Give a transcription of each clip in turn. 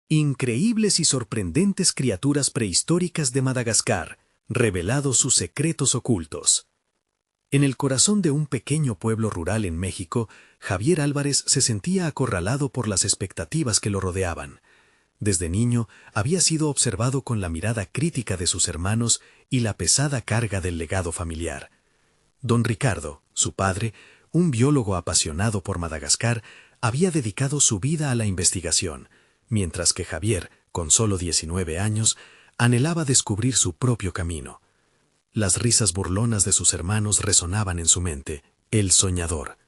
Increíbles y sorprendentes criaturas prehistóricas de Madagascar, revelados sus secretos ocultos. En el corazón de un pequeño pueblo rural en México, Javier Álvarez se sentía acorralado por las expectativas que lo rodeaban. Desde niño había sido observado con la mirada crítica de sus hermanos y la pesada carga del legado familiar. Don Ricardo, su padre, un biólogo apasionado por Madagascar, había dedicado su vida a la investigación, mientras que Javier, con solo 19 años, anhelaba descubrir su propio camino. Las risas burlonas de sus hermanos resonaban en su mente. El soñador.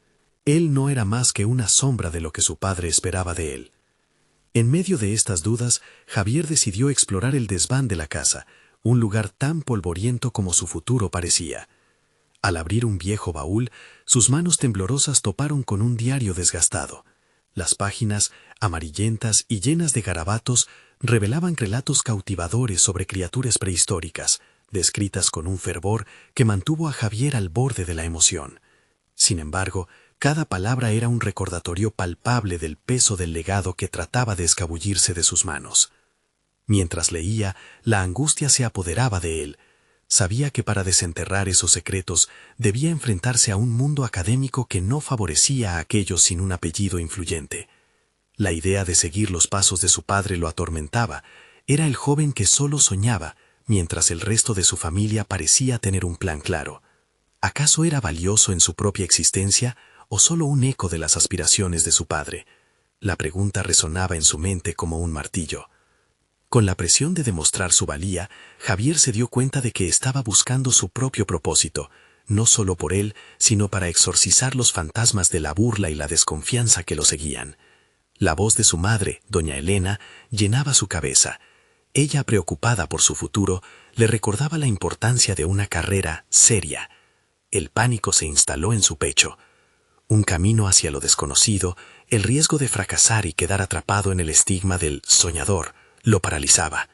Él no era más que una sombra de lo que su padre esperaba de él. En medio de estas dudas, Javier decidió explorar el desván de la casa, un lugar tan polvoriento como su futuro parecía. Al abrir un viejo baúl, sus manos temblorosas toparon con un diario desgastado. Las páginas, amarillentas y llenas de garabatos, revelaban relatos cautivadores sobre criaturas prehistóricas, descritas con un fervor que mantuvo a Javier al borde de la emoción. Sin embargo, cada palabra era un recordatorio palpable del peso del legado que trataba de escabullirse de sus manos. Mientras leía, la angustia se apoderaba de él. Sabía que para desenterrar esos secretos debía enfrentarse a un mundo académico que no favorecía a aquellos sin un apellido influyente. La idea de seguir los pasos de su padre lo atormentaba. Era el joven que solo soñaba, mientras el resto de su familia parecía tener un plan claro. ¿Acaso era valioso en su propia existencia o solo un eco de las aspiraciones de su padre? La pregunta resonaba en su mente como un martillo. Con la presión de demostrar su valía, Javier se dio cuenta de que estaba buscando su propio propósito, no solo por él, sino para exorcizar los fantasmas de la burla y la desconfianza que lo seguían. La voz de su madre, doña Elena, llenaba su cabeza. Ella, preocupada por su futuro, le recordaba la importancia de una carrera seria. El pánico se instaló en su pecho. Un camino hacia lo desconocido, el riesgo de fracasar y quedar atrapado en el estigma del soñador, lo paralizaba.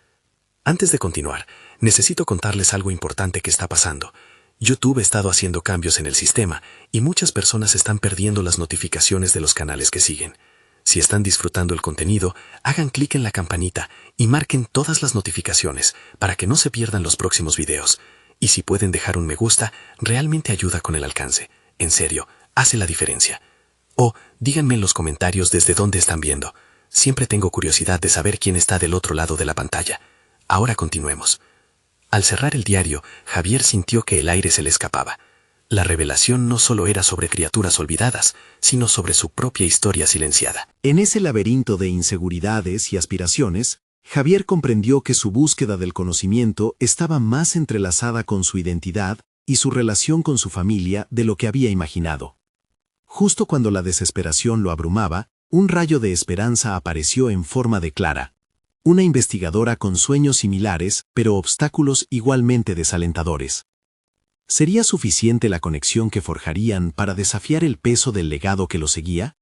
Antes de continuar, necesito contarles algo importante que está pasando. YouTube ha estado haciendo cambios en el sistema y muchas personas están perdiendo las notificaciones de los canales que siguen. Si están disfrutando el contenido, hagan clic en la campanita y marquen todas las notificaciones para que no se pierdan los próximos videos. Y si pueden dejar un me gusta, realmente ayuda con el alcance. En serio, hace la diferencia. O díganme en los comentarios desde dónde están viendo. Siempre tengo curiosidad de saber quién está del otro lado de la pantalla. Ahora continuemos. Al cerrar el diario, Javier sintió que el aire se le escapaba. La revelación no solo era sobre criaturas olvidadas, sino sobre su propia historia silenciada. En ese laberinto de inseguridades y aspiraciones, Javier comprendió que su búsqueda del conocimiento estaba más entrelazada con su identidad y su relación con su familia de lo que había imaginado. Justo cuando la desesperación lo abrumaba, un rayo de esperanza apareció en forma de Clara, una investigadora con sueños similares, pero obstáculos igualmente desalentadores. ¿Sería suficiente la conexión que forjarían para desafiar el peso del legado que lo seguía?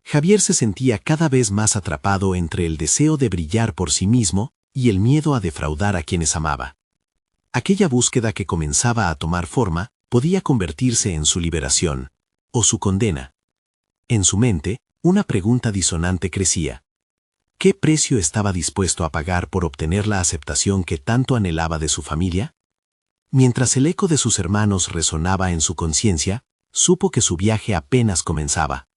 Javier se sentía cada vez más atrapado entre el deseo de brillar por sí mismo y el miedo a defraudar a quienes amaba. Aquella búsqueda que comenzaba a tomar forma podía convertirse en su liberación, o su condena. En su mente, una pregunta disonante crecía. ¿Qué precio estaba dispuesto a pagar por obtener la aceptación que tanto anhelaba de su familia? Mientras el eco de sus hermanos resonaba en su conciencia, supo que su viaje apenas comenzaba,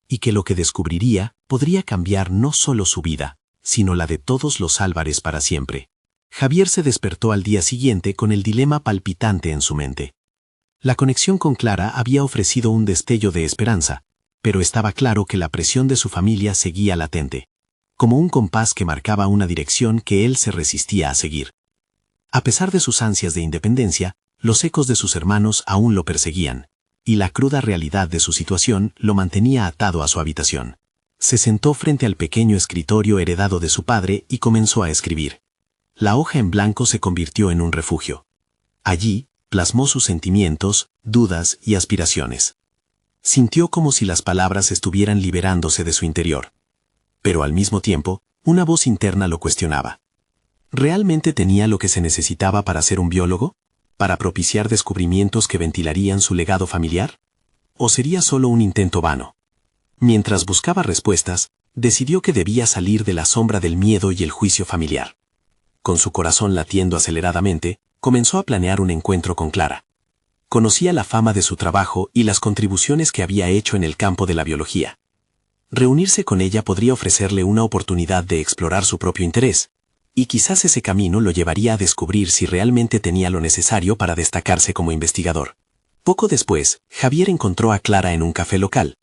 y que lo que descubriría podría cambiar no solo su vida, sino la de todos los Álvarez para siempre. Javier se despertó al día siguiente con el dilema palpitante en su mente. La conexión con Clara había ofrecido un destello de esperanza, pero estaba claro que la presión de su familia seguía latente, como un compás que marcaba una dirección que él se resistía a seguir. A pesar de sus ansias de independencia, los ecos de sus hermanos aún lo perseguían, y la cruda realidad de su situación lo mantenía atado a su habitación. Se sentó frente al pequeño escritorio heredado de su padre y comenzó a escribir. La hoja en blanco se convirtió en un refugio. Allí, plasmó sus sentimientos, dudas y aspiraciones. Sintió como si las palabras estuvieran liberándose de su interior. Pero al mismo tiempo, una voz interna lo cuestionaba. ¿Realmente tenía lo que se necesitaba para ser un biólogo? ¿Para propiciar descubrimientos que ventilarían su legado familiar? ¿O sería solo un intento vano? Mientras buscaba respuestas, Decidió que debía salir de la sombra del miedo y el juicio familiar. Con su corazón latiendo aceleradamente, comenzó a planear un encuentro con Clara. Conocía la fama de su trabajo y las contribuciones que había hecho en el campo de la biología. Reunirse con ella podría ofrecerle una oportunidad de explorar su propio interés, y quizás ese camino lo llevaría a descubrir si realmente tenía lo necesario para destacarse como investigador. Poco después, Javier encontró a Clara en un café local.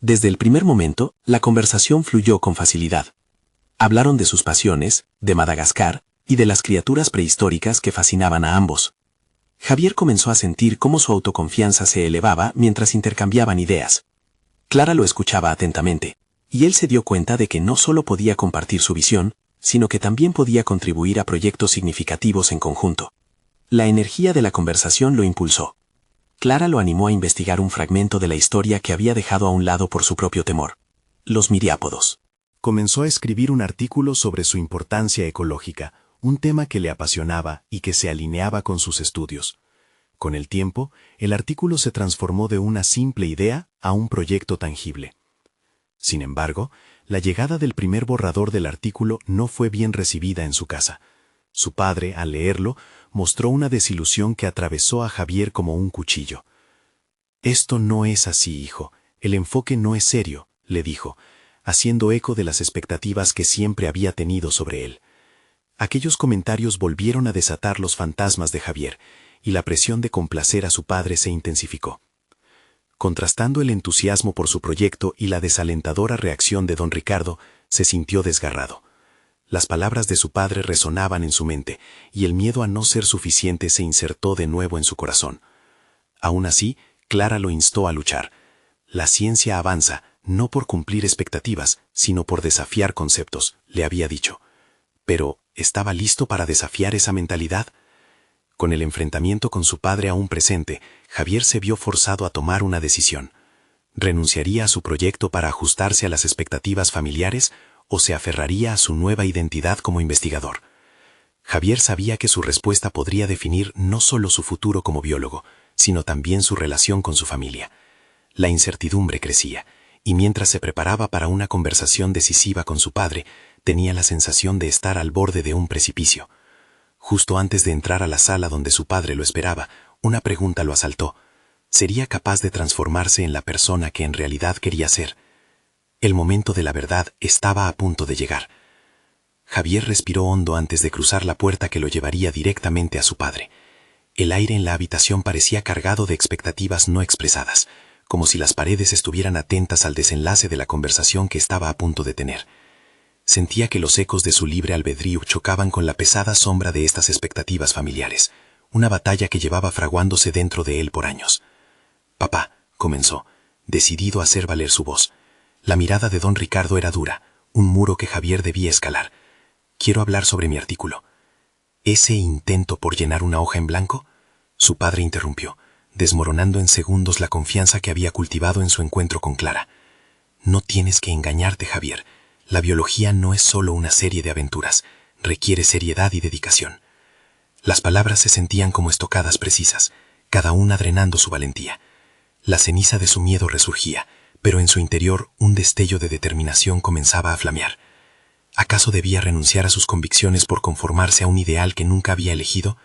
Desde el primer momento, la conversación fluyó con facilidad. Hablaron de sus pasiones, de Madagascar, y de las criaturas prehistóricas que fascinaban a ambos. Javier comenzó a sentir cómo su autoconfianza se elevaba mientras intercambiaban ideas. Clara lo escuchaba atentamente, y él se dio cuenta de que no solo podía compartir su visión, sino que también podía contribuir a proyectos significativos en conjunto. La energía de la conversación lo impulsó. Clara lo animó a investigar un fragmento de la historia que había dejado a un lado por su propio temor: los miriápodos. Comenzó a escribir un artículo sobre su importancia ecológica, un tema que le apasionaba y que se alineaba con sus estudios. Con el tiempo, el artículo se transformó de una simple idea a un proyecto tangible. Sin embargo, la llegada del primer borrador del artículo no fue bien recibida en su casa. Su padre, al leerlo, mostró una desilusión que atravesó a Javier como un cuchillo. «Esto no es así, hijo. El enfoque no es serio», le dijo, haciendo eco de las expectativas que siempre había tenido sobre él. Aquellos comentarios volvieron a desatar los fantasmas de Javier, y la presión de complacer a su padre se intensificó. Contrastando el entusiasmo por su proyecto y la desalentadora reacción de don Ricardo, se sintió desgarrado. Las palabras de su padre resonaban en su mente, y el miedo a no ser suficiente se insertó de nuevo en su corazón. Aún así, Clara lo instó a luchar. La ciencia avanza, no por cumplir expectativas, sino por desafiar conceptos, le había dicho. Pero, ¿estaba listo para desafiar esa mentalidad? Con el enfrentamiento con su padre aún presente, Javier se vio forzado a tomar una decisión. ¿Renunciaría a su proyecto para ajustarse a las expectativas familiares o se aferraría a su nueva identidad como investigador? Javier sabía que su respuesta podría definir no solo su futuro como biólogo, sino también su relación con su familia. La incertidumbre crecía, y mientras se preparaba para una conversación decisiva con su padre, tenía la sensación de estar al borde de un precipicio. Justo antes de entrar a la sala donde su padre lo esperaba, una pregunta lo asaltó. ¿Sería capaz de transformarse en la persona que en realidad quería ser? El momento de la verdad estaba a punto de llegar. Javier respiró hondo antes de cruzar la puerta que lo llevaría directamente a su padre. El aire en la habitación parecía cargado de expectativas no expresadas, como si las paredes estuvieran atentas al desenlace de la conversación que estaba a punto de tener. Sentía que los ecos de su libre albedrío chocaban con la pesada sombra de estas expectativas familiares, una batalla que llevaba fraguándose dentro de él por años. «Papá», comenzó, decidido a hacer valer su voz. La mirada de don Ricardo era dura, un muro que Javier debía escalar. «Quiero hablar sobre mi artículo». ¿Ese intento por llenar una hoja en blanco? Su padre interrumpió, desmoronando en segundos la confianza que había cultivado en su encuentro con Clara. «No tienes que engañarte, Javier. La biología no es solo una serie de aventuras, requiere seriedad y dedicación». Las palabras se sentían como estocadas precisas, cada una drenando su valentía. La ceniza de su miedo resurgía, pero en su interior un destello de determinación comenzaba a flamear. ¿Acaso debía renunciar a sus convicciones por conformarse a un ideal que nunca había elegido?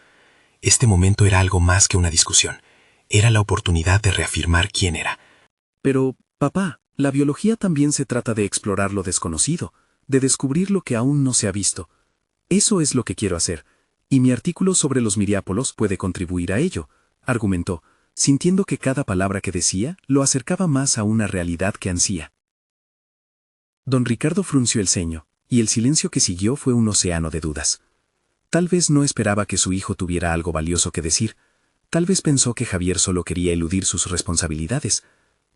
Este momento era algo más que una discusión. Era la oportunidad de reafirmar quién era. «Pero, papá, la biología también se trata de explorar lo desconocido, de descubrir lo que aún no se ha visto. Eso es lo que quiero hacer, y mi artículo sobre los miriápodos puede contribuir a ello», argumentó, sintiendo que cada palabra que decía lo acercaba más a una realidad que ansía. Don Ricardo frunció el ceño, y el silencio que siguió fue un océano de dudas. Tal vez no esperaba que su hijo tuviera algo valioso que decir, tal vez pensó que Javier solo quería eludir sus responsabilidades,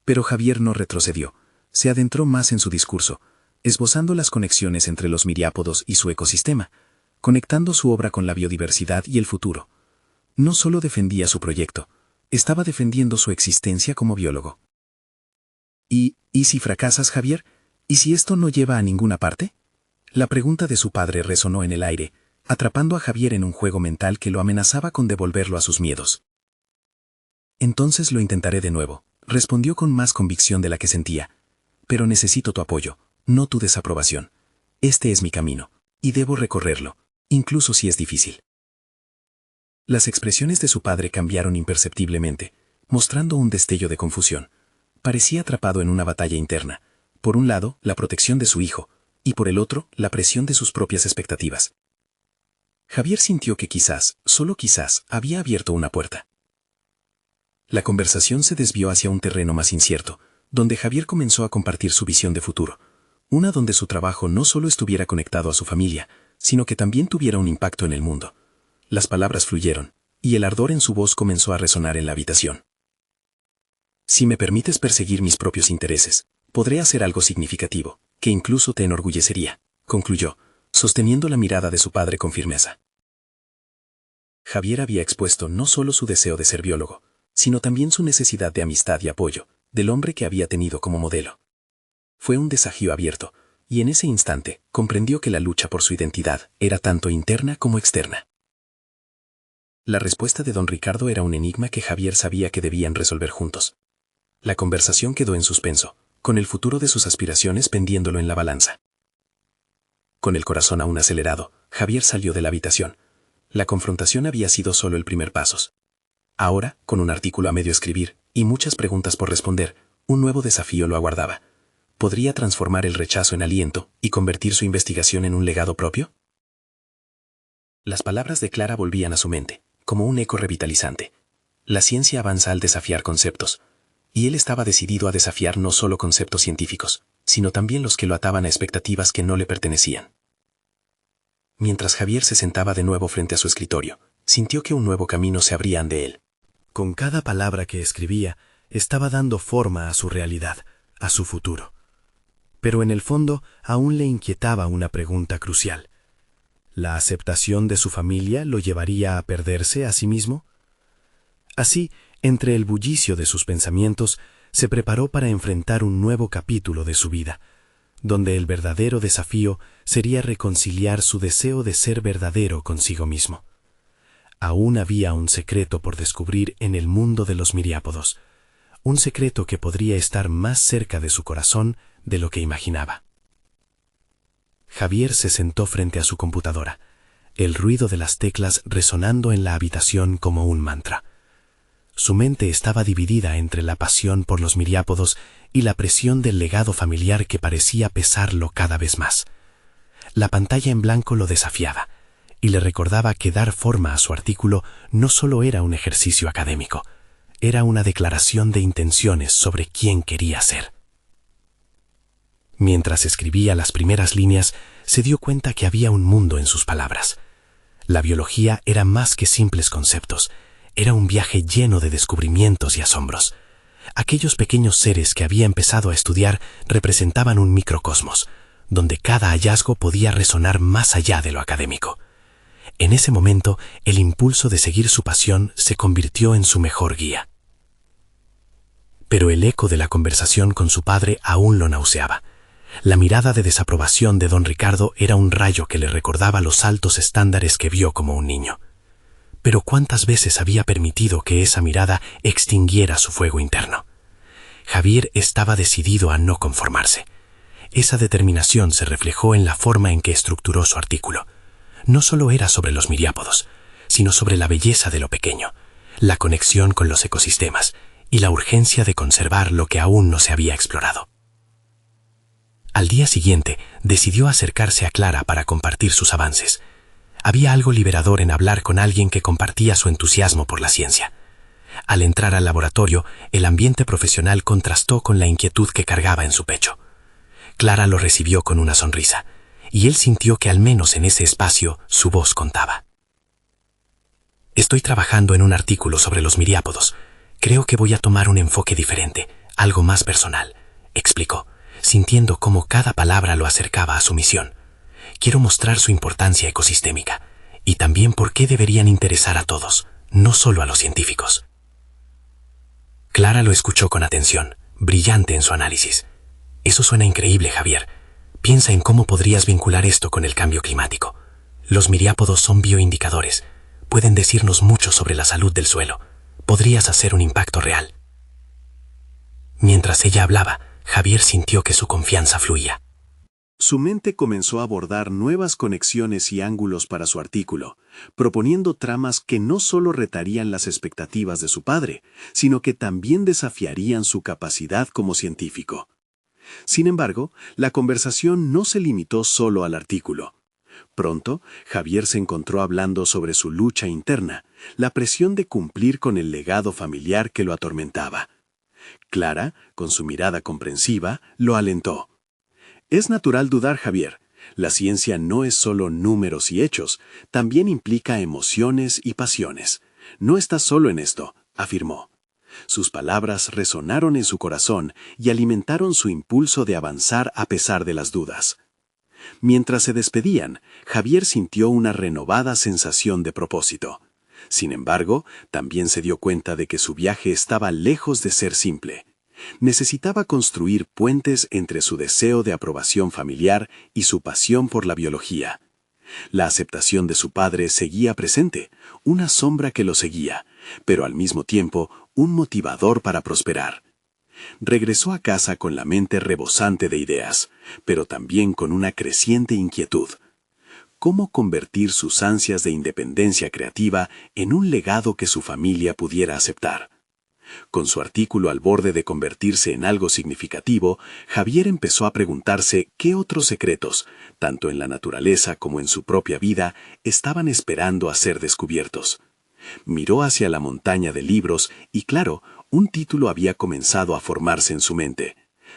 pero Javier no retrocedió, se adentró más en su discurso, esbozando las conexiones entre los miriápodos y su ecosistema, conectando su obra con la biodiversidad y el futuro. No solo defendía su proyecto, estaba defendiendo su existencia como biólogo. ¿Y si fracasas, Javier? ¿Y si esto no lleva a ninguna parte? La pregunta de su padre resonó en el aire, atrapando a Javier en un juego mental que lo amenazaba con devolverlo a sus miedos. «Entonces lo intentaré de nuevo», respondió con más convicción de la que sentía. «Pero necesito tu apoyo. no tu desaprobación. Este es mi camino, y debo recorrerlo, incluso si es difícil. Las expresiones de su padre cambiaron imperceptiblemente, mostrando un destello de confusión. Parecía atrapado en una batalla interna. Por un lado, la protección de su hijo, y por el otro, la presión de sus propias expectativas. Javier sintió que quizás, solo quizás, había abierto una puerta. La conversación se desvió hacia un terreno más incierto, donde Javier comenzó a compartir su visión de futuro, una donde su trabajo no solo estuviera conectado a su familia, sino que también tuviera un impacto en el mundo. Las palabras fluyeron, y el ardor en su voz comenzó a resonar en la habitación. Si me permites perseguir mis propios intereses, podré hacer algo significativo, que incluso te enorgullecería, concluyó, sosteniendo la mirada de su padre con firmeza. Javier había expuesto no solo su deseo de ser biólogo, sino también su necesidad de amistad y apoyo, del hombre que había tenido como modelo. Fue un desafío abierto, y en ese instante comprendió que la lucha por su identidad era tanto interna como externa. La respuesta de don Ricardo era un enigma que Javier sabía que debían resolver juntos. La conversación quedó en suspenso, con el futuro de sus aspiraciones pendiéndolo en la balanza. Con el corazón aún acelerado, Javier salió de la habitación. La confrontación había sido solo el primer paso. Ahora, con un artículo a medio escribir y muchas preguntas por responder, un nuevo desafío lo aguardaba. ¿Podría transformar el rechazo en aliento y convertir su investigación en un legado propio? Las palabras de Clara volvían a su mente, como un eco revitalizante. La ciencia avanza al desafiar conceptos, y él estaba decidido a desafiar no solo conceptos científicos, sino también los que lo ataban a expectativas que no le pertenecían. Mientras Javier se sentaba de nuevo frente a su escritorio, sintió que un nuevo camino se abría ante él. Con cada palabra que escribía, estaba dando forma a su realidad, a su futuro. Pero en el fondo aún le inquietaba una pregunta crucial. ¿La aceptación de su familia lo llevaría a perderse a sí mismo? Así, entre el bullicio de sus pensamientos, se preparó para enfrentar un nuevo capítulo de su vida, donde el verdadero desafío sería reconciliar su deseo de ser verdadero consigo mismo. Aún había un secreto por descubrir en el mundo de los miriápodos, un secreto que podría estar más cerca de su corazón de lo que imaginaba. Javier se sentó frente a su computadora, el ruido de las teclas resonando en la habitación como un mantra. Su mente estaba dividida entre la pasión por los miriápodos y la presión del legado familiar que parecía pesarlo cada vez más. La pantalla en blanco lo desafiaba, y le recordaba que dar forma a su artículo no solo era un ejercicio académico, era una declaración de intenciones sobre quién quería ser. Mientras escribía las primeras líneas, se dio cuenta que había un mundo en sus palabras. La biología era más que simples conceptos, era un viaje lleno de descubrimientos y asombros. Aquellos pequeños seres que había empezado a estudiar representaban un microcosmos, donde cada hallazgo podía resonar más allá de lo académico. En ese momento, el impulso de seguir su pasión se convirtió en su mejor guía. Pero el eco de la conversación con su padre aún lo nauseaba. La mirada de desaprobación de don Ricardo era un rayo que le recordaba los altos estándares que vio como un niño. Pero ¿cuántas veces había permitido que esa mirada extinguiera su fuego interno? Javier estaba decidido a no conformarse. Esa determinación se reflejó en la forma en que estructuró su artículo. No solo era sobre los miriápodos, sino sobre la belleza de lo pequeño, la conexión con los ecosistemas y la urgencia de conservar lo que aún no se había explorado. Al día siguiente, decidió acercarse a Clara para compartir sus avances. Había algo liberador en hablar con alguien que compartía su entusiasmo por la ciencia. Al entrar al laboratorio, el ambiente profesional contrastó con la inquietud que cargaba en su pecho. Clara lo recibió con una sonrisa, y él sintió que al menos en ese espacio su voz contaba. Estoy trabajando en un artículo sobre los miriápodos. Creo que voy a tomar un enfoque diferente, algo más personal, explicó, sintiendo cómo cada palabra lo acercaba a su misión. Quiero mostrar su importancia ecosistémica, y también por qué deberían interesar a todos, no solo a los científicos. Clara lo escuchó con atención, brillante en su análisis. Eso suena increíble, Javier. Piensa en cómo podrías vincular esto con el cambio climático. Los miriápodos son bioindicadores. Pueden decirnos mucho sobre la salud del suelo. Podrías hacer un impacto real. Mientras ella hablaba, Javier sintió que su confianza fluía. Su mente comenzó a abordar nuevas conexiones y ángulos para su artículo, proponiendo tramas que no solo retarían las expectativas de su padre, sino que también desafiarían su capacidad como científico. Sin embargo, la conversación no se limitó solo al artículo. Pronto, Javier se encontró hablando sobre su lucha interna, la presión de cumplir con el legado familiar que lo atormentaba. Clara, con su mirada comprensiva, lo alentó. Es natural dudar, Javier. La ciencia no es solo números y hechos, también implica emociones y pasiones. No estás solo en esto, afirmó. Sus palabras resonaron en su corazón y alimentaron su impulso de avanzar a pesar de las dudas. Mientras se despedían, Javier sintió una renovada sensación de propósito. Sin embargo, también se dio cuenta de que su viaje estaba lejos de ser simple. Necesitaba construir puentes entre su deseo de aprobación familiar y su pasión por la biología. La aceptación de su padre seguía presente, una sombra que lo seguía, pero al mismo tiempo un motivador para prosperar. Regresó a casa con la mente rebosante de ideas, pero también con una creciente inquietud. ¿Cómo convertir sus ansias de independencia creativa en un legado que su familia pudiera aceptar? Con su artículo al borde de convertirse en algo significativo, Javier empezó a preguntarse qué otros secretos, tanto en la naturaleza como en su propia vida, estaban esperando a ser descubiertos. Miró hacia la montaña de libros y, claro, un título había comenzado a formarse en su mente.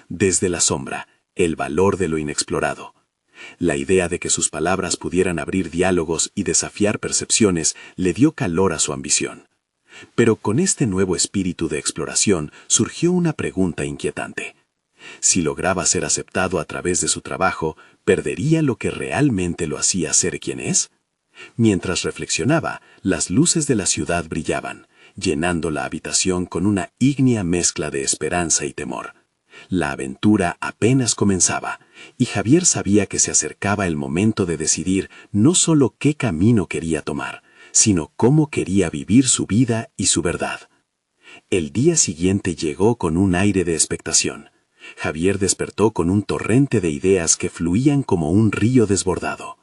Desde la sombra, el valor de lo inexplorado. La idea de que sus palabras pudieran abrir diálogos y desafiar percepciones le dio calor a su ambición. Pero con este nuevo espíritu de exploración surgió una pregunta inquietante. Si lograba ser aceptado a través de su trabajo, ¿perdería lo que realmente lo hacía ser quien es? Mientras reflexionaba, las luces de la ciudad brillaban, llenando la habitación con una ígnea mezcla de esperanza y temor. La aventura apenas comenzaba, y Javier sabía que se acercaba el momento de decidir no solo qué camino quería tomar, sino cómo quería vivir su vida y su verdad. El día siguiente llegó con un aire de expectación. Javier despertó con un torrente de ideas que fluían como un río desbordado.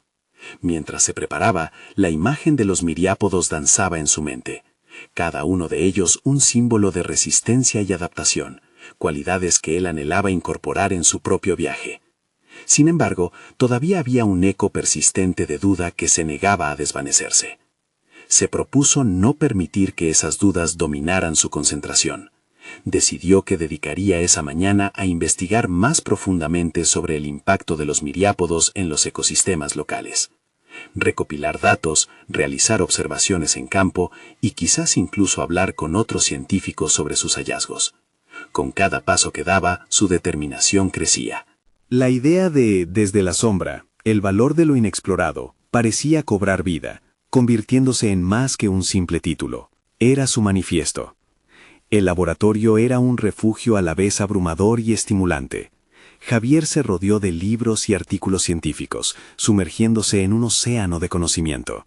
Mientras se preparaba, la imagen de los miriápodos danzaba en su mente. Cada uno de ellos un símbolo de resistencia y adaptación, cualidades que él anhelaba incorporar en su propio viaje. Sin embargo, todavía había un eco persistente de duda que se negaba a desvanecerse. Se propuso no permitir que esas dudas dominaran su concentración. Decidió que dedicaría esa mañana a investigar más profundamente sobre el impacto de los miriápodos en los ecosistemas locales. Recopilar datos, realizar observaciones en campo y quizás incluso hablar con otros científicos sobre sus hallazgos. Con cada paso que daba, su determinación crecía. La idea de desde la sombra, el valor de lo inexplorado, parecía cobrar vida, convirtiéndose en más que un simple título. Era su manifiesto. El laboratorio era un refugio a la vez abrumador y estimulante. Javier se rodeó de libros y artículos científicos, sumergiéndose en un océano de conocimiento.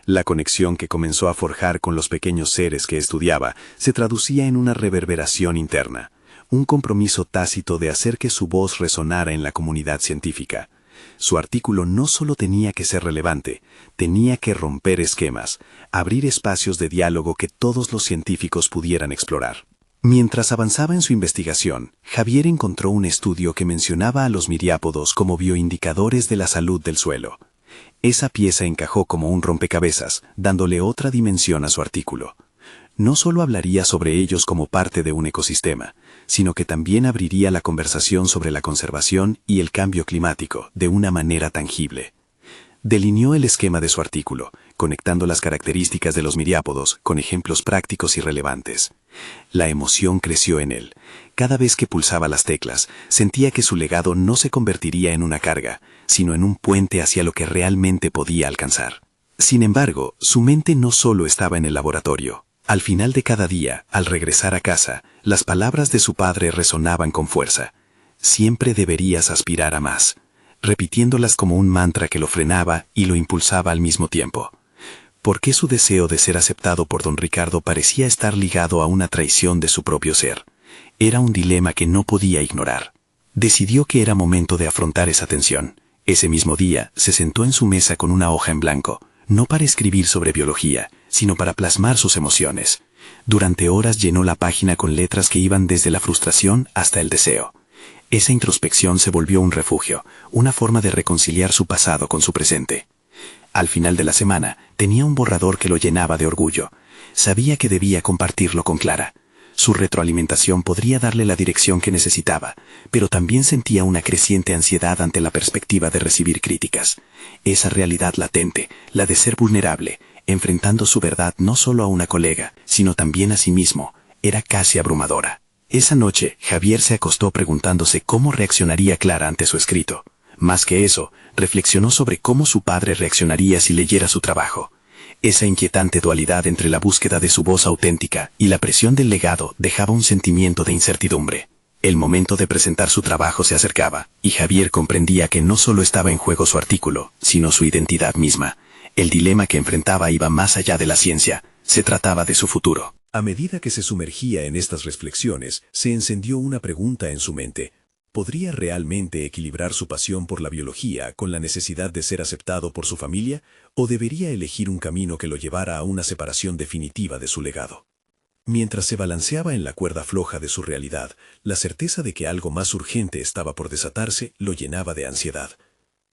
La conexión que comenzó a forjar con los pequeños seres que estudiaba se traducía en una reverberación interna, un compromiso tácito de hacer que su voz resonara en la comunidad científica. Su artículo no solo tenía que ser relevante, tenía que romper esquemas, abrir espacios de diálogo que todos los científicos pudieran explorar. Mientras avanzaba en su investigación, Javier encontró un estudio que mencionaba a los miriápodos como bioindicadores de la salud del suelo. Esa pieza encajó como un rompecabezas, dándole otra dimensión a su artículo. No solo hablaría sobre ellos como parte de un ecosistema, sino que también abriría la conversación sobre la conservación y el cambio climático de una manera tangible. Delineó el esquema de su artículo, conectando las características de los miriápodos con ejemplos prácticos y relevantes. La emoción creció en él. Cada vez que pulsaba las teclas, sentía que su legado no se convertiría en una carga, sino en un puente hacia lo que realmente podía alcanzar. Sin embargo, su mente no solo estaba en el laboratorio. Al final de cada día, al regresar a casa, las palabras de su padre resonaban con fuerza. Siempre deberías aspirar a más, repitiéndolas como un mantra que lo frenaba y lo impulsaba al mismo tiempo. ¿Por qué su deseo de ser aceptado por don Ricardo parecía estar ligado a una traición de su propio ser? Era un dilema que no podía ignorar. Decidió que era momento de afrontar esa tensión. Ese mismo día, se sentó en su mesa con una hoja en blanco, no para escribir sobre biología, sino para plasmar sus emociones. Durante horas llenó la página con letras que iban desde la frustración hasta el deseo. Esa introspección se volvió un refugio, una forma de reconciliar su pasado con su presente. Al final de la semana, tenía un borrador que lo llenaba de orgullo. Sabía que debía compartirlo con Clara. Su retroalimentación podría darle la dirección que necesitaba, pero también sentía una creciente ansiedad ante la perspectiva de recibir críticas. Esa realidad latente, la de ser vulnerable, enfrentando su verdad no solo a una colega, sino también a sí mismo, era casi abrumadora. Esa noche, Javier se acostó preguntándose cómo reaccionaría Clara ante su escrito. Más que eso, reflexionó sobre cómo su padre reaccionaría si leyera su trabajo. Esa inquietante dualidad entre la búsqueda de su voz auténtica y la presión del legado dejaba un sentimiento de incertidumbre. El momento de presentar su trabajo se acercaba, y Javier comprendía que no solo estaba en juego su artículo, sino su identidad misma. El dilema que enfrentaba iba más allá de la ciencia, se trataba de su futuro. A medida que se sumergía en estas reflexiones, se encendió una pregunta en su mente. ¿Podría realmente equilibrar su pasión por la biología con la necesidad de ser aceptado por su familia, o debería elegir un camino que lo llevara a una separación definitiva de su legado? Mientras se balanceaba en la cuerda floja de su realidad, la certeza de que algo más urgente estaba por desatarse lo llenaba de ansiedad.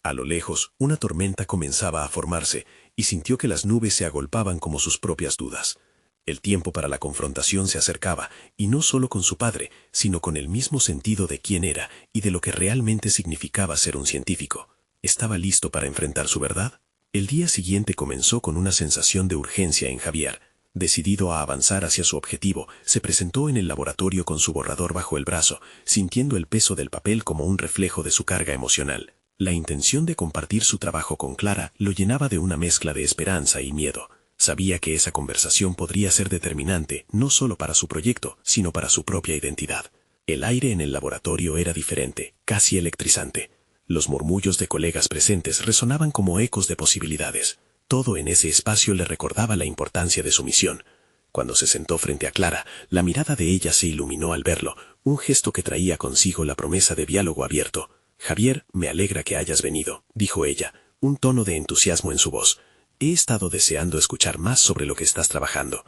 A lo lejos, una tormenta comenzaba a formarse, y sintió que las nubes se agolpaban como sus propias dudas. El tiempo para la confrontación se acercaba, y no solo con su padre, sino con el mismo sentido de quién era y de lo que realmente significaba ser un científico. ¿Estaba listo para enfrentar su verdad? El día siguiente comenzó con una sensación de urgencia en Javier. Decidido a avanzar hacia su objetivo, se presentó en el laboratorio con su borrador bajo el brazo, sintiendo el peso del papel como un reflejo de su carga emocional. La intención de compartir su trabajo con Clara lo llenaba de una mezcla de esperanza y miedo. Sabía que esa conversación podría ser determinante no solo para su proyecto, sino para su propia identidad. El aire en el laboratorio era diferente, casi electrizante. Los murmullos de colegas presentes resonaban como ecos de posibilidades. Todo en ese espacio le recordaba la importancia de su misión. Cuando se sentó frente a Clara, la mirada de ella se iluminó al verlo, un gesto que traía consigo la promesa de diálogo abierto. «Javier, me alegra que hayas venido», dijo ella, un tono de entusiasmo en su voz. «He estado deseando escuchar más sobre lo que estás trabajando».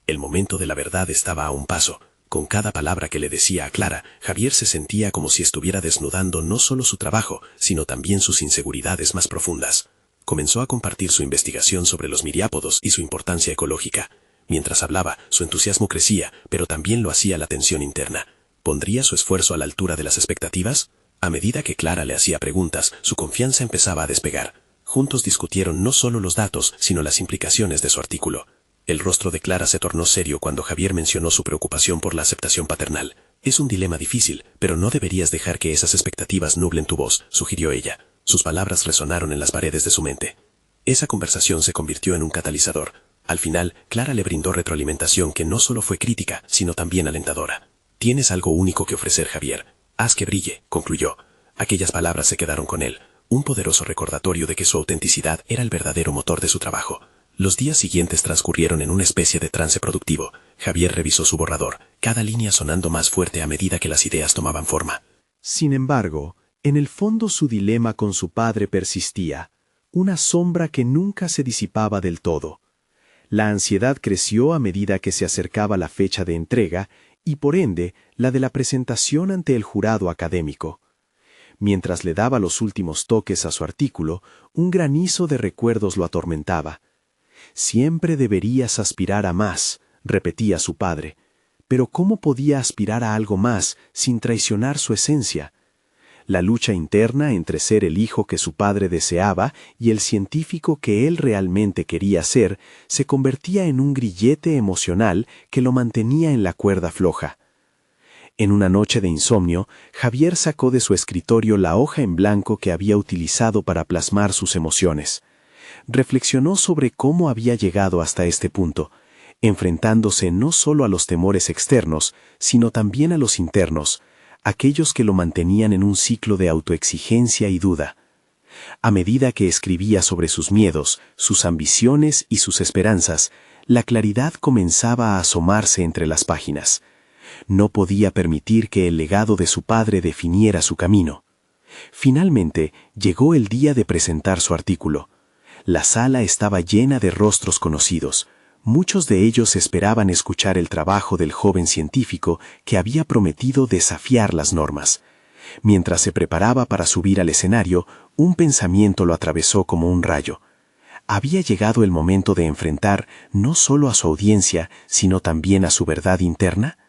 El momento de la verdad estaba a un paso. Con cada palabra que le decía a Clara, Javier se sentía como si estuviera desnudando no solo su trabajo, sino también sus inseguridades más profundas. Comenzó a compartir su investigación sobre los miriápodos y su importancia ecológica. Mientras hablaba, su entusiasmo crecía, pero también lo hacía la tensión interna. ¿Pondría su esfuerzo a la altura de las expectativas? A medida que Clara le hacía preguntas, su confianza empezaba a despegar. Juntos discutieron no solo los datos, sino las implicaciones de su artículo. El rostro de Clara se tornó serio cuando Javier mencionó su preocupación por la aceptación paternal. «Es un dilema difícil, pero no deberías dejar que esas expectativas nublen tu voz», sugirió ella. Sus palabras resonaron en las paredes de su mente. Esa conversación se convirtió en un catalizador. Al final, Clara le brindó retroalimentación que no solo fue crítica, sino también alentadora. «Tienes algo único que ofrecer, Javier. Haz que brille», concluyó. Aquellas palabras se quedaron con él, un poderoso recordatorio de que su autenticidad era el verdadero motor de su trabajo. Los días siguientes transcurrieron en una especie de trance productivo. Javier revisó su borrador, cada línea sonando más fuerte a medida que las ideas tomaban forma. Sin embargo, en el fondo su dilema con su padre persistía, una sombra que nunca se disipaba del todo. La ansiedad creció a medida que se acercaba la fecha de entrega y, por ende, la de la presentación ante el jurado académico. Mientras le daba los últimos toques a su artículo, un granizo de recuerdos lo atormentaba. «Siempre deberías aspirar a más», repetía su padre. Pero ¿cómo podía aspirar a algo más sin traicionar su esencia? La lucha interna entre ser el hijo que su padre deseaba y el científico que él realmente quería ser se convertía en un grillete emocional que lo mantenía en la cuerda floja. En una noche de insomnio, Javier sacó de su escritorio la hoja en blanco que había utilizado para plasmar sus emociones. Reflexionó sobre cómo había llegado hasta este punto, enfrentándose no solo a los temores externos, sino también a los internos, aquellos que lo mantenían en un ciclo de autoexigencia y duda. A medida que escribía sobre sus miedos, sus ambiciones y sus esperanzas, la claridad comenzaba a asomarse entre las páginas. No podía permitir que el legado de su padre definiera su camino. Finalmente, llegó el día de presentar su artículo. La sala estaba llena de rostros conocidos. Muchos de ellos esperaban escuchar el trabajo del joven científico que había prometido desafiar las normas. Mientras se preparaba para subir al escenario, un pensamiento lo atravesó como un rayo. Había llegado el momento de enfrentar no solo a su audiencia, sino también a su verdad interna.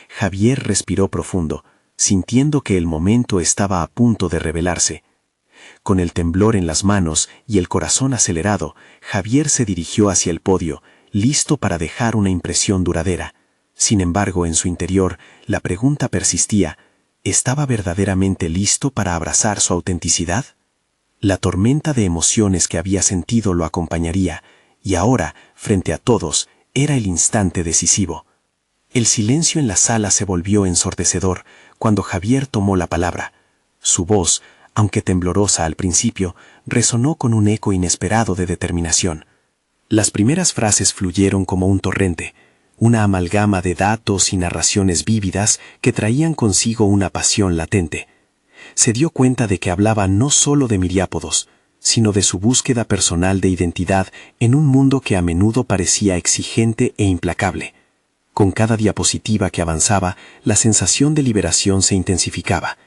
Javier respiró profundo, sintiendo que el momento estaba a punto de revelarse. Con el temblor en las manos y el corazón acelerado, Javier se dirigió hacia el podio, listo para dejar una impresión duradera. Sin embargo, en su interior, la pregunta persistía: ¿estaba verdaderamente listo para abrazar su autenticidad? La tormenta de emociones que había sentido lo acompañaría, y ahora, frente a todos, era el instante decisivo. El silencio en la sala se volvió ensordecedor cuando Javier tomó la palabra. Su voz, aunque temblorosa al principio, resonó con un eco inesperado de determinación. Las primeras frases fluyeron como un torrente, una amalgama de datos y narraciones vívidas que traían consigo una pasión latente. Se dio cuenta de que hablaba no solo de miriápodos, sino de su búsqueda personal de identidad en un mundo que a menudo parecía exigente e implacable. Con cada diapositiva que avanzaba, la sensación de liberación se intensificaba.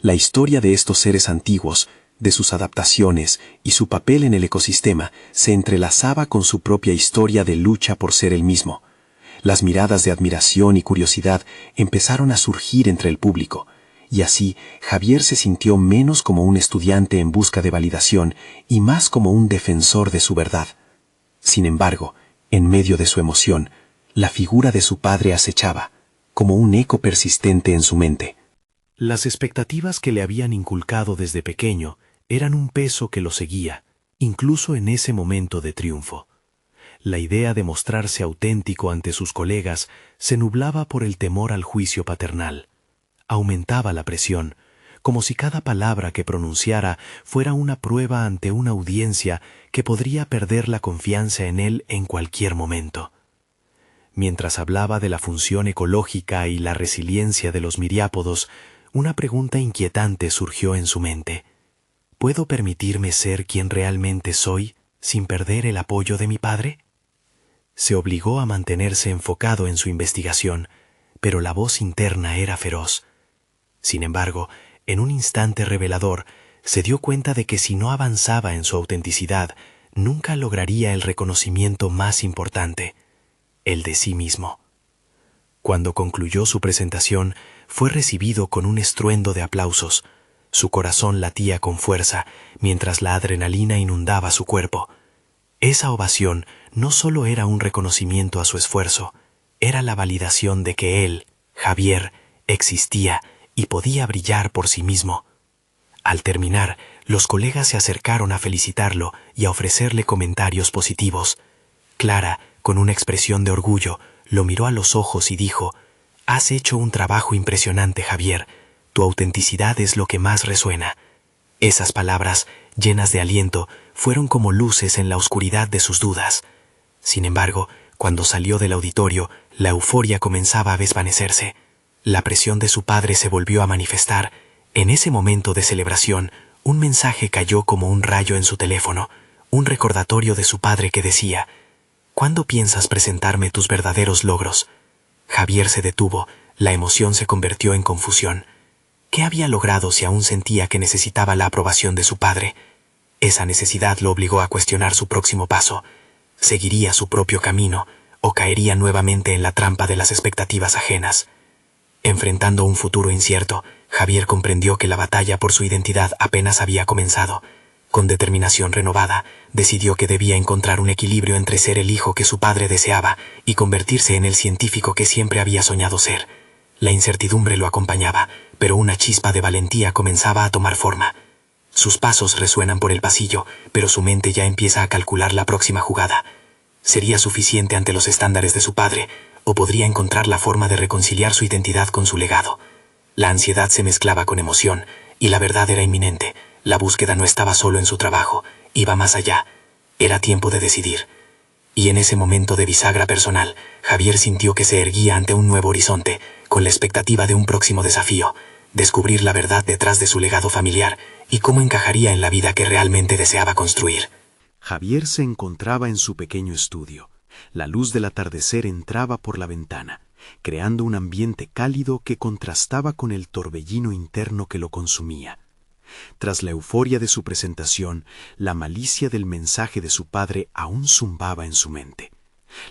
La historia de estos seres antiguos, de sus adaptaciones y su papel en el ecosistema, se entrelazaba con su propia historia de lucha por ser el mismo. Las miradas de admiración y curiosidad empezaron a surgir entre el público, y así Javier se sintió menos como un estudiante en busca de validación y más como un defensor de su verdad. Sin embargo, en medio de su emoción, la figura de su padre acechaba, como un eco persistente en su mente. Las expectativas que le habían inculcado desde pequeño eran un peso que lo seguía, incluso en ese momento de triunfo. La idea de mostrarse auténtico ante sus colegas se nublaba por el temor al juicio paternal. Aumentaba la presión, como si cada palabra que pronunciara fuera una prueba ante una audiencia que podría perder la confianza en él en cualquier momento. Mientras hablaba de la función ecológica y la resiliencia de los miriápodos, una pregunta inquietante surgió en su mente. ¿Puedo permitirme ser quien realmente soy sin perder el apoyo de mi padre? Se obligó a mantenerse enfocado en su investigación, pero la voz interna era feroz. Sin embargo, en un instante revelador, se dio cuenta de que si no avanzaba en su autenticidad, nunca lograría el reconocimiento más importante, el de sí mismo. Cuando concluyó su presentación, fue recibido con un estruendo de aplausos. Su corazón latía con fuerza, mientras la adrenalina inundaba su cuerpo. Esa ovación no solo era un reconocimiento a su esfuerzo, era la validación de que él, Javier, existía y podía brillar por sí mismo. Al terminar, los colegas se acercaron a felicitarlo y a ofrecerle comentarios positivos. Clara, con una expresión de orgullo, lo miró a los ojos y dijo: «Has hecho un trabajo impresionante, Javier. Tu autenticidad es lo que más resuena». Esas palabras, llenas de aliento, fueron como luces en la oscuridad de sus dudas. Sin embargo, cuando salió del auditorio, la euforia comenzaba a desvanecerse. La presión de su padre se volvió a manifestar. En ese momento de celebración, un mensaje cayó como un rayo en su teléfono, un recordatorio de su padre que decía: «¿Cuándo piensas presentarme tus verdaderos logros?». Javier se detuvo, la emoción se convirtió en confusión. ¿Qué había logrado si aún sentía que necesitaba la aprobación de su padre? Esa necesidad lo obligó a cuestionar su próximo paso. ¿Seguiría su propio camino o caería nuevamente en la trampa de las expectativas ajenas? Enfrentando un futuro incierto, Javier comprendió que la batalla por su identidad apenas había comenzado. Con determinación renovada, decidió que debía encontrar un equilibrio entre ser el hijo que su padre deseaba y convertirse en el científico que siempre había soñado ser. La incertidumbre lo acompañaba, pero una chispa de valentía comenzaba a tomar forma. Sus pasos resuenan por el pasillo, pero su mente ya empieza a calcular la próxima jugada. ¿Sería suficiente ante los estándares de su padre, o podría encontrar la forma de reconciliar su identidad con su legado? La ansiedad se mezclaba con emoción, y la verdad era inminente. La búsqueda no estaba solo en su trabajo, iba más allá. Era tiempo de decidir. Y en ese momento de bisagra personal, Javier sintió que se erguía ante un nuevo horizonte, con la expectativa de un próximo desafío, descubrir la verdad detrás de su legado familiar y cómo encajaría en la vida que realmente deseaba construir. Javier se encontraba en su pequeño estudio. La luz del atardecer entraba por la ventana, creando un ambiente cálido que contrastaba con el torbellino interno que lo consumía. Tras la euforia de su presentación, la malicia del mensaje de su padre aún zumbaba en su mente.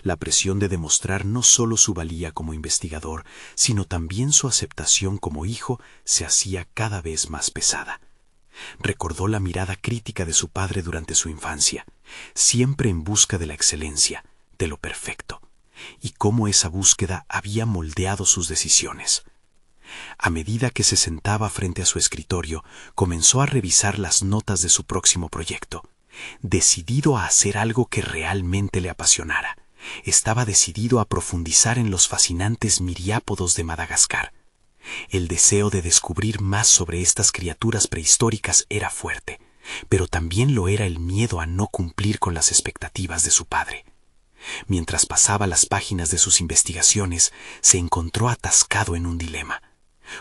La presión de demostrar no solo su valía como investigador, sino también su aceptación como hijo se hacía cada vez más pesada. Recordó la mirada crítica de su padre durante su infancia, siempre en busca de la excelencia, de lo perfecto, y cómo esa búsqueda había moldeado sus decisiones. A medida que se sentaba frente a su escritorio, comenzó a revisar las notas de su próximo proyecto. Decidido a hacer algo que realmente le apasionara, estaba decidido a profundizar en los fascinantes miriápodos de Madagascar. El deseo de descubrir más sobre estas criaturas prehistóricas era fuerte, pero también lo era el miedo a no cumplir con las expectativas de su padre. Mientras pasaba las páginas de sus investigaciones, se encontró atascado en un dilema.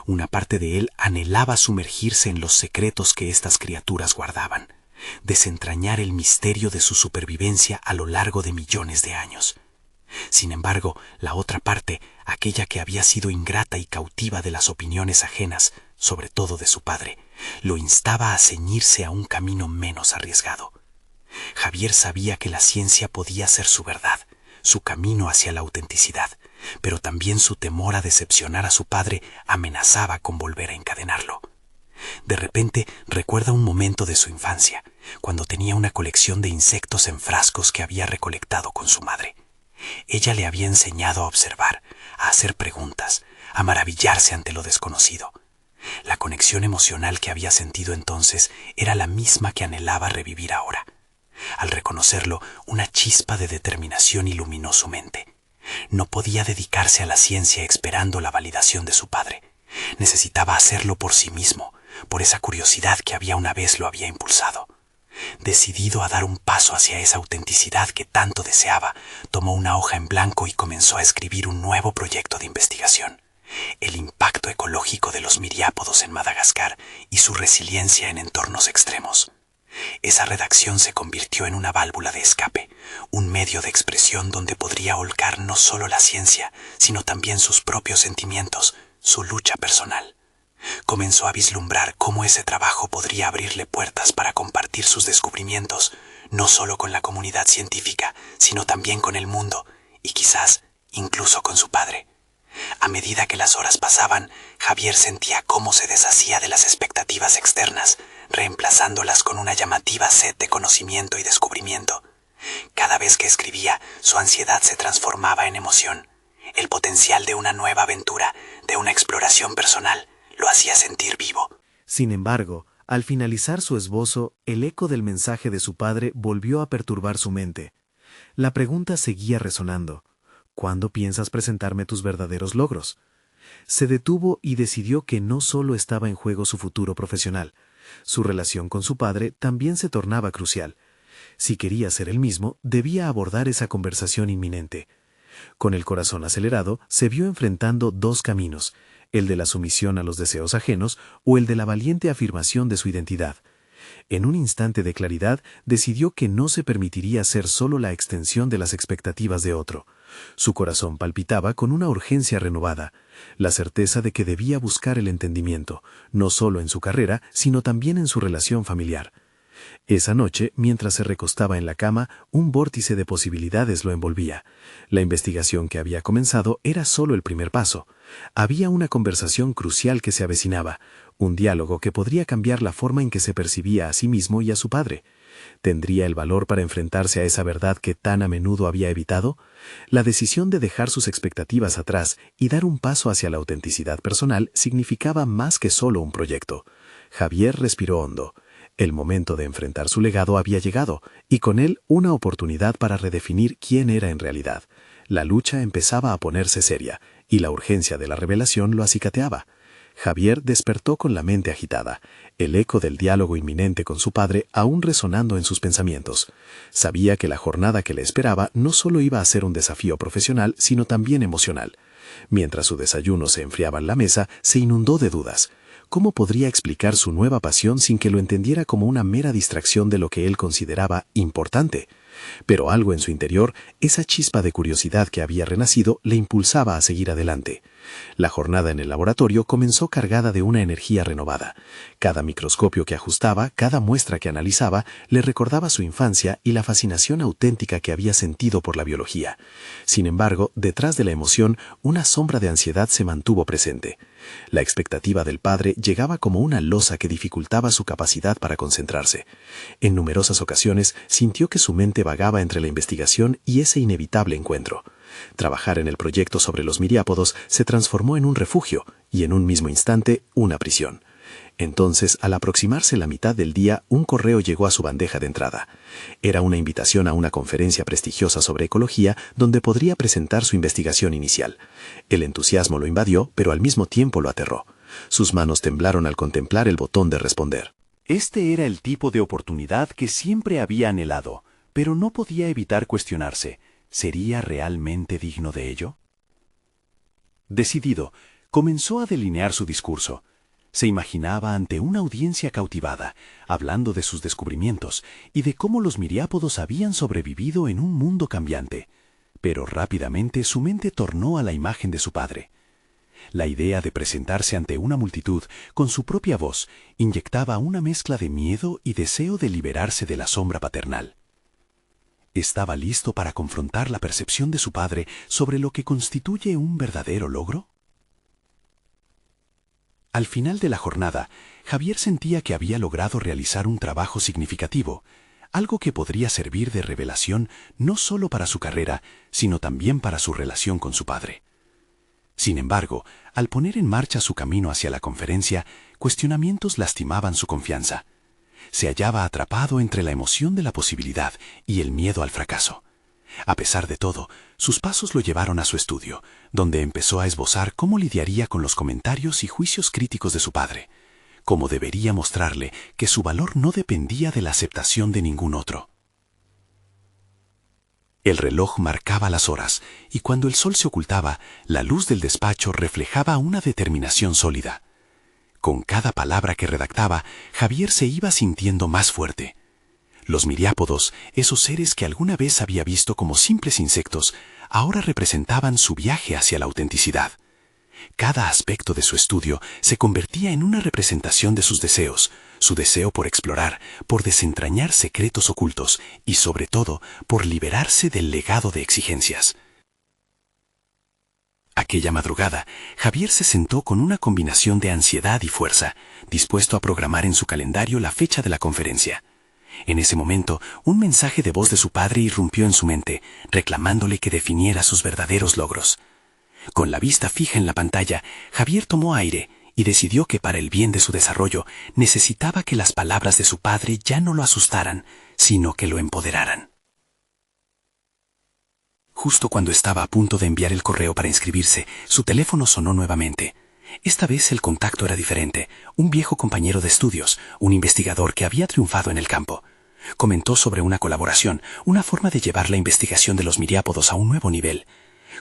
Una parte de él anhelaba sumergirse en los secretos que estas criaturas guardaban, desentrañar el misterio de su supervivencia a lo largo de millones de años. Sin embargo, la otra parte, aquella que había sido ingrata y cautiva de las opiniones ajenas, sobre todo de su padre, lo instaba a ceñirse a un camino menos arriesgado. Javier sabía que la ciencia podía ser su verdad, su camino hacia la autenticidad, pero también su temor a decepcionar a su padre amenazaba con volver a encadenarlo. De repente recuerda un momento de su infancia, cuando tenía una colección de insectos en frascos que había recolectado con su madre. Ella le había enseñado a observar, a hacer preguntas, a maravillarse ante lo desconocido. La conexión emocional que había sentido entonces era la misma que anhelaba revivir ahora. Al reconocerlo, una chispa de determinación iluminó su mente. No podía dedicarse a la ciencia esperando la validación de su padre. Necesitaba hacerlo por sí mismo, por esa curiosidad que había una vez lo había impulsado. Decidido a dar un paso hacia esa autenticidad que tanto deseaba, tomó una hoja en blanco y comenzó a escribir un nuevo proyecto de investigación: el impacto ecológico de los miriápodos en Madagascar y su resiliencia en entornos extremos. Esa redacción se convirtió en una válvula de escape, un medio de expresión donde podría volcar no solo la ciencia, sino también sus propios sentimientos, su lucha personal. Comenzó a vislumbrar cómo ese trabajo podría abrirle puertas para compartir sus descubrimientos, no solo con la comunidad científica, sino también con el mundo, y quizás incluso con su padre. A medida que las horas pasaban, Javier sentía cómo se deshacía de las expectativas externas, reemplazándolas con una llamativa sed de conocimiento y descubrimiento. Cada vez que escribía, su ansiedad se transformaba en emoción. El potencial de una nueva aventura, de una exploración personal, lo hacía sentir vivo. Sin embargo, al finalizar su esbozo, el eco del mensaje de su padre volvió a perturbar su mente. La pregunta seguía resonando: ¿cuándo piensas presentarme tus verdaderos logros? Se detuvo y decidió que no solo estaba en juego su futuro profesional. Su relación con su padre también se tornaba crucial. Si quería ser él mismo, debía abordar esa conversación inminente. Con el corazón acelerado, se vio enfrentando dos caminos: el de la sumisión a los deseos ajenos o el de la valiente afirmación de su identidad. En un instante de claridad, decidió que no se permitiría ser solo la extensión de las expectativas de otro. Su corazón palpitaba con una urgencia renovada, la certeza de que debía buscar el entendimiento, no solo en su carrera, sino también en su relación familiar. Esa noche, mientras se recostaba en la cama, un vórtice de posibilidades lo envolvía. La investigación que había comenzado era solo el primer paso. Había una conversación crucial que se avecinaba, un diálogo que podría cambiar la forma en que se percibía a sí mismo y a su padre. ¿Tendría el valor para enfrentarse a esa verdad que tan a menudo había evitado? La decisión de dejar sus expectativas atrás y dar un paso hacia la autenticidad personal significaba más que solo un proyecto. Javier respiró hondo. El momento de enfrentar su legado había llegado, y con él una oportunidad para redefinir quién era en realidad. La lucha empezaba a ponerse seria, y la urgencia de la revelación lo acicateaba. Javier despertó con la mente agitada, el eco del diálogo inminente con su padre aún resonando en sus pensamientos. Sabía que la jornada que le esperaba no solo iba a ser un desafío profesional, sino también emocional. Mientras su desayuno se enfriaba en la mesa, se inundó de dudas. ¿Cómo podría explicar su nueva pasión sin que lo entendiera como una mera distracción de lo que él consideraba importante? Pero algo en su interior, esa chispa de curiosidad que había renacido, le impulsaba a seguir adelante. La jornada en el laboratorio comenzó cargada de una energía renovada. Cada microscopio que ajustaba, cada muestra que analizaba, le recordaba su infancia y la fascinación auténtica que había sentido por la biología. Sin embargo, detrás de la emoción, una sombra de ansiedad se mantuvo presente. La expectativa del padre llegaba como una losa que dificultaba su capacidad para concentrarse. En numerosas ocasiones sintió que su mente vagaba entre la investigación y ese inevitable encuentro. Trabajar en el proyecto sobre los miriápodos se transformó en un refugio y en un mismo instante una prisión. Entonces, al aproximarse la mitad del día, un correo llegó a su bandeja de entrada. Era una invitación a una conferencia prestigiosa sobre ecología donde podría presentar su investigación inicial. El entusiasmo lo invadió, pero al mismo tiempo lo aterró. Sus manos temblaron al contemplar el botón de responder. Este era el tipo de oportunidad que siempre había anhelado, pero no podía evitar cuestionarse. ¿Sería realmente digno de ello? Decidido, comenzó a delinear su discurso. Se imaginaba ante una audiencia cautivada, hablando de sus descubrimientos y de cómo los miriápodos habían sobrevivido en un mundo cambiante. Pero rápidamente su mente tornó a la imagen de su padre. La idea de presentarse ante una multitud con su propia voz inyectaba una mezcla de miedo y deseo de liberarse de la sombra paternal. ¿Estaba listo para confrontar la percepción de su padre sobre lo que constituye un verdadero logro? Al final de la jornada, Javier sentía que había logrado realizar un trabajo significativo, algo que podría servir de revelación no solo para su carrera, sino también para su relación con su padre. Sin embargo, al poner en marcha su camino hacia la conferencia, cuestionamientos lastimaban su confianza. Se hallaba atrapado entre la emoción de la posibilidad y el miedo al fracaso. A pesar de todo, sus pasos lo llevaron a su estudio, donde empezó a esbozar cómo lidiaría con los comentarios y juicios críticos de su padre, cómo debería mostrarle que su valor no dependía de la aceptación de ningún otro. El reloj marcaba las horas, y cuando el sol se ocultaba, la luz del despacho reflejaba una determinación sólida. Con cada palabra que redactaba, Javier se iba sintiendo más fuerte. Los miriápodos, esos seres que alguna vez había visto como simples insectos, ahora representaban su viaje hacia la autenticidad. Cada aspecto de su estudio se convertía en una representación de sus deseos, su deseo por explorar, por desentrañar secretos ocultos y, sobre todo, por liberarse del legado de exigencias. Aquella madrugada, Javier se sentó con una combinación de ansiedad y fuerza, dispuesto a programar en su calendario la fecha de la conferencia. En ese momento, un mensaje de voz de su padre irrumpió en su mente, reclamándole que definiera sus verdaderos logros. Con la vista fija en la pantalla, Javier tomó aire y decidió que para el bien de su desarrollo necesitaba que las palabras de su padre ya no lo asustaran, sino que lo empoderaran. Justo cuando estaba a punto de enviar el correo para inscribirse, su teléfono sonó nuevamente. Esta vez el contacto era diferente, un viejo compañero de estudios, un investigador que había triunfado en el campo. Comentó sobre una colaboración, una forma de llevar la investigación de los miriápodos a un nuevo nivel.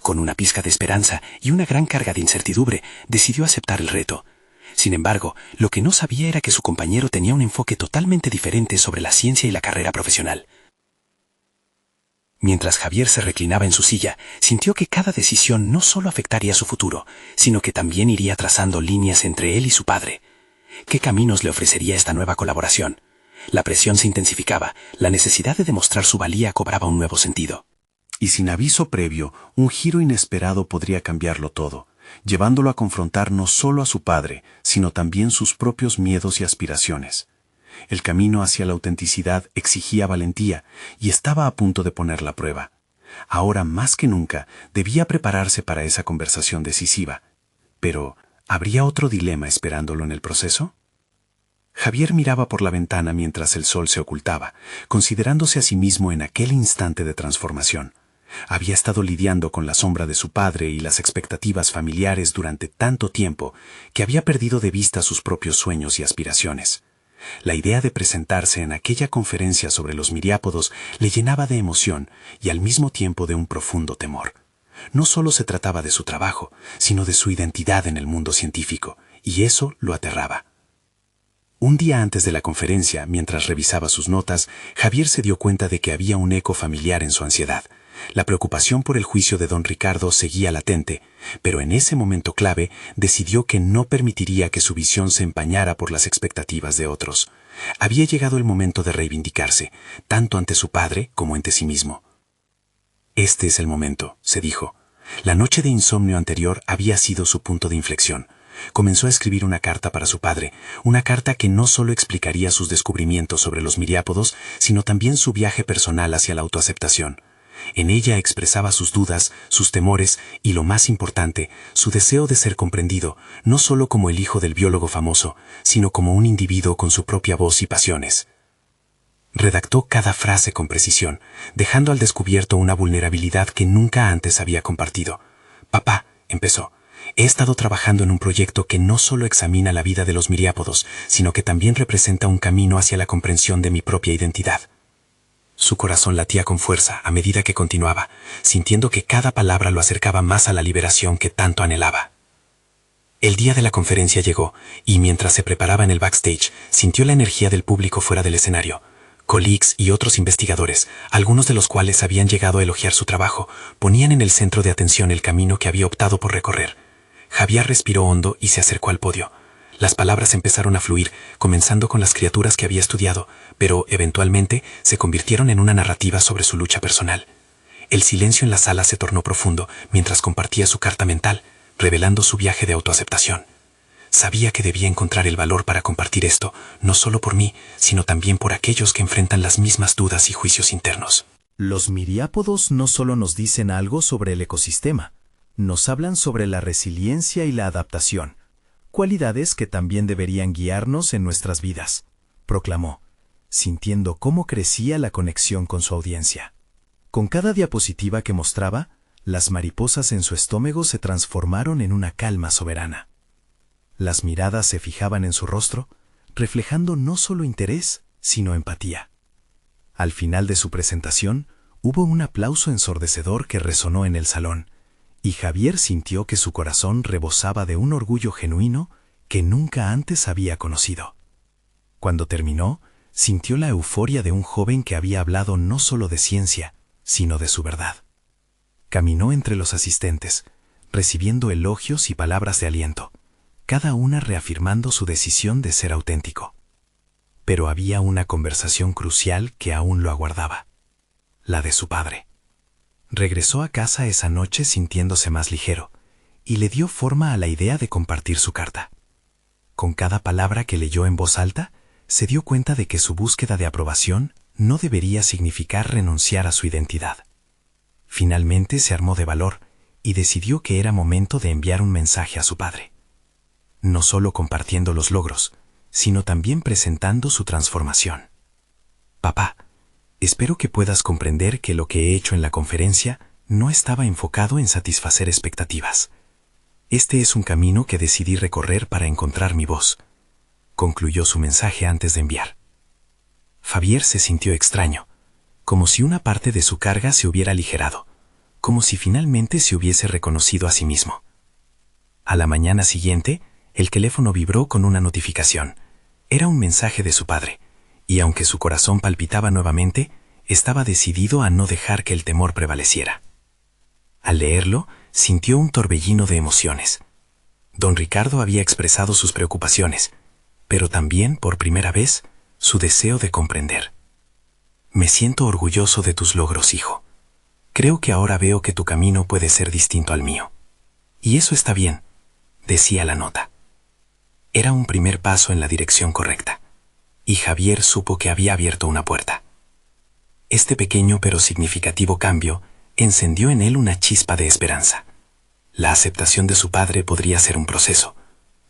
Con una pizca de esperanza y una gran carga de incertidumbre, decidió aceptar el reto. Sin embargo, lo que no sabía era que su compañero tenía un enfoque totalmente diferente sobre la ciencia y la carrera profesional. Mientras Javier se reclinaba en su silla, sintió que cada decisión no solo afectaría su futuro, sino que también iría trazando líneas entre él y su padre. ¿Qué caminos le ofrecería esta nueva colaboración? La presión se intensificaba, la necesidad de demostrar su valía cobraba un nuevo sentido. Y sin aviso previo, un giro inesperado podría cambiarlo todo, llevándolo a confrontar no solo a su padre, sino también sus propios miedos y aspiraciones. El camino hacia la autenticidad exigía valentía y estaba a punto de ponerla a prueba. Ahora más que nunca debía prepararse para esa conversación decisiva. Pero, ¿habría otro dilema esperándolo en el proceso? Javier miraba por la ventana mientras el sol se ocultaba, considerándose a sí mismo en aquel instante de transformación. Había estado lidiando con la sombra de su padre y las expectativas familiares durante tanto tiempo que había perdido de vista sus propios sueños y aspiraciones. La idea de presentarse en aquella conferencia sobre los miriápodos le llenaba de emoción y al mismo tiempo de un profundo temor. No solo se trataba de su trabajo, sino de su identidad en el mundo científico, y eso lo aterraba. Un día antes de la conferencia, mientras revisaba sus notas, Javier se dio cuenta de que había un eco familiar en su ansiedad. La preocupación por el juicio de don Ricardo seguía latente, pero en ese momento clave decidió que no permitiría que su visión se empañara por las expectativas de otros. Había llegado el momento de reivindicarse, tanto ante su padre como ante sí mismo. Este es el momento, se dijo. La noche de insomnio anterior había sido su punto de inflexión. Comenzó a escribir una carta para su padre, una carta que no solo explicaría sus descubrimientos sobre los miriápodos, sino también su viaje personal hacia la autoaceptación. En ella expresaba sus dudas, sus temores y, lo más importante, su deseo de ser comprendido, no solo como el hijo del biólogo famoso, sino como un individuo con su propia voz y pasiones. Redactó cada frase con precisión, dejando al descubierto una vulnerabilidad que nunca antes había compartido. «Papá», empezó, «he estado trabajando en un proyecto que no solo examina la vida de los miriápodos, sino que también representa un camino hacia la comprensión de mi propia identidad». Su corazón latía con fuerza a medida que continuaba, sintiendo que cada palabra lo acercaba más a la liberación que tanto anhelaba. El día de la conferencia llegó, y mientras se preparaba en el backstage, sintió la energía del público fuera del escenario. Colleagues y otros investigadores, algunos de los cuales habían llegado a elogiar su trabajo, ponían en el centro de atención el camino que había optado por recorrer. Javier respiró hondo y se acercó al podio. Las palabras empezaron a fluir, comenzando con las criaturas que había estudiado, pero eventualmente se convirtieron en una narrativa sobre su lucha personal. El silencio en la sala se tornó profundo mientras compartía su carta mental, revelando su viaje de autoaceptación. Sabía que debía encontrar el valor para compartir esto, no solo por mí, sino también por aquellos que enfrentan las mismas dudas y juicios internos. Los miriápodos no solo nos dicen algo sobre el ecosistema, nos hablan sobre la resiliencia y la adaptación, cualidades que también deberían guiarnos en nuestras vidas, proclamó, sintiendo cómo crecía la conexión con su audiencia. Con cada diapositiva que mostraba, las mariposas en su estómago se transformaron en una calma soberana. Las miradas se fijaban en su rostro, reflejando no solo interés, sino empatía. Al final de su presentación, hubo un aplauso ensordecedor que resonó en el salón, y Javier sintió que su corazón rebosaba de un orgullo genuino que nunca antes había conocido. Cuando terminó, sintió la euforia de un joven que había hablado no solo de ciencia, sino de su verdad. Caminó entre los asistentes, recibiendo elogios y palabras de aliento, cada una reafirmando su decisión de ser auténtico. Pero había una conversación crucial que aún lo aguardaba, la de su padre. Regresó a casa esa noche sintiéndose más ligero, y le dio forma a la idea de compartir su carta. Con cada palabra que leyó en voz alta, se dio cuenta de que su búsqueda de aprobación no debería significar renunciar a su identidad. Finalmente se armó de valor y decidió que era momento de enviar un mensaje a su padre. No solo compartiendo los logros, sino también presentando su transformación. Papá, espero que puedas comprender que lo que he hecho en la conferencia no estaba enfocado en satisfacer expectativas. Este es un camino que decidí recorrer para encontrar mi voz, concluyó su mensaje antes de enviar. Javier se sintió extraño, como si una parte de su carga se hubiera aligerado, como si finalmente se hubiese reconocido a sí mismo. A la mañana siguiente, el teléfono vibró con una notificación. Era un mensaje de su padre, y aunque su corazón palpitaba nuevamente, estaba decidido a no dejar que el temor prevaleciera. Al leerlo, sintió un torbellino de emociones. Don Ricardo había expresado sus preocupaciones, pero también, por primera vez, su deseo de comprender. Me siento orgulloso de tus logros, hijo. Creo que ahora veo que tu camino puede ser distinto al mío. Y eso está bien, decía la nota. Era un primer paso en la dirección correcta, y Javier supo que había abierto una puerta. Este pequeño pero significativo cambio encendió en él una chispa de esperanza. La aceptación de su padre podría ser un proceso,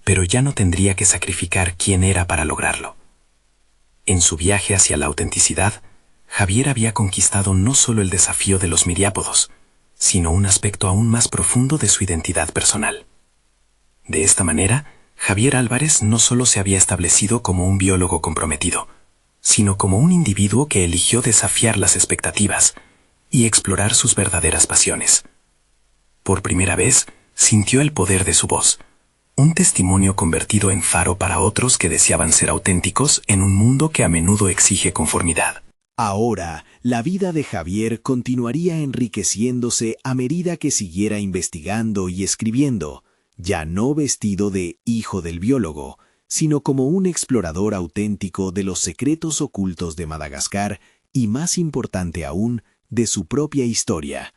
pero ya no tendría que sacrificar quién era para lograrlo. En su viaje hacia la autenticidad, Javier había conquistado no solo el desafío de los miriápodos, sino un aspecto aún más profundo de su identidad personal. De esta manera, Javier Álvarez no solo se había establecido como un biólogo comprometido, sino como un individuo que eligió desafiar las expectativas y explorar sus verdaderas pasiones. Por primera vez, sintió el poder de su voz. Un testimonio convertido en faro para otros que deseaban ser auténticos en un mundo que a menudo exige conformidad. Ahora, la vida de Javier continuaría enriqueciéndose a medida que siguiera investigando y escribiendo, ya no vestido de hijo del biólogo, sino como un explorador auténtico de los secretos ocultos de Madagascar y, más importante aún, de su propia historia.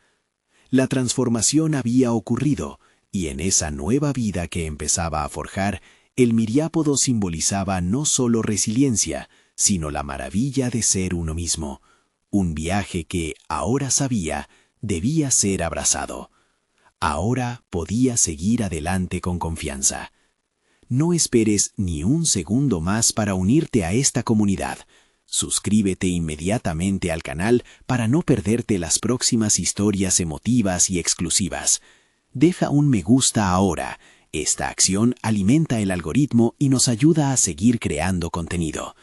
La transformación había ocurrido, y en esa nueva vida que empezaba a forjar, el miriápodo simbolizaba no solo resiliencia, sino la maravilla de ser uno mismo, un viaje que, ahora sabía, debía ser abrazado. Ahora podía seguir adelante con confianza. No esperes ni un segundo más para unirte a esta comunidad. Suscríbete inmediatamente al canal para no perderte las próximas historias emotivas y exclusivas. Deja un me gusta ahora. Esta acción alimenta el algoritmo y nos ayuda a seguir creando contenido.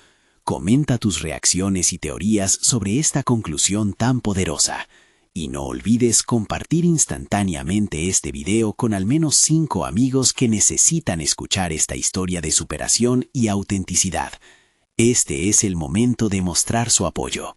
Comenta tus reacciones y teorías sobre esta conclusión tan poderosa. Y no olvides compartir instantáneamente este video con al menos 5 amigos que necesitan escuchar esta historia de superación y autenticidad. Este es el momento de mostrar su apoyo.